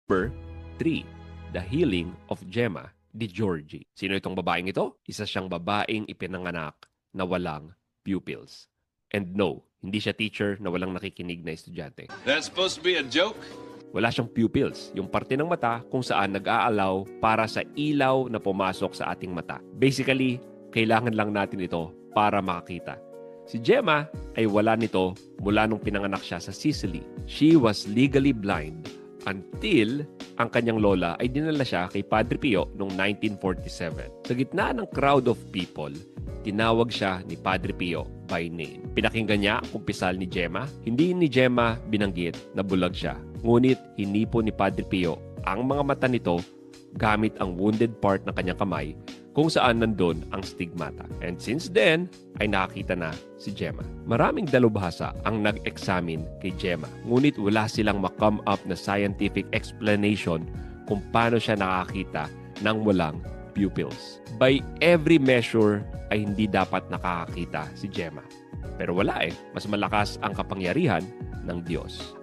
Number 3, The Healing of Gemma Di Giorgi. Sino itong babaeng ito? Isa siyang babaeng ipinanganak na walang pupils. And no, hindi siya teacher na walang nakikinig na estudyante. That's supposed to be a joke? Wala siyang pupils, yung parte ng mata kung saan nag-aalaw para sa ilaw na pumasok sa ating mata. Basically, kailangan lang natin ito para makakita. Si Gemma ay wala nito mula nung pinanganak siya sa Sicily. She was legally blind until ang kanyang lola ay dinala siya kay Padre Pio noong 1947. Sa gitna ng crowd of people, tinawag siya ni Padre Pio by name. Pinakinggan niya ang kumpisal ni Gemma. Hindi ni Gemma binanggit na bulag siya. Ngunit hinipo ni Padre Pio ang mga mata nito gamit ang wounded part ng kanyang kamay kung saan nandun ang stigmata. And since then, ay nakakita na si Gemma. Maraming dalubhasa ang nag-examine kay Gemma. Ngunit wala silang ma-come up na scientific explanation kung paano siya nakakita ng walang pupils. By every measure ay hindi dapat nakakakita si Gemma. Pero wala Mas malakas ang kapangyarihan ng Diyos.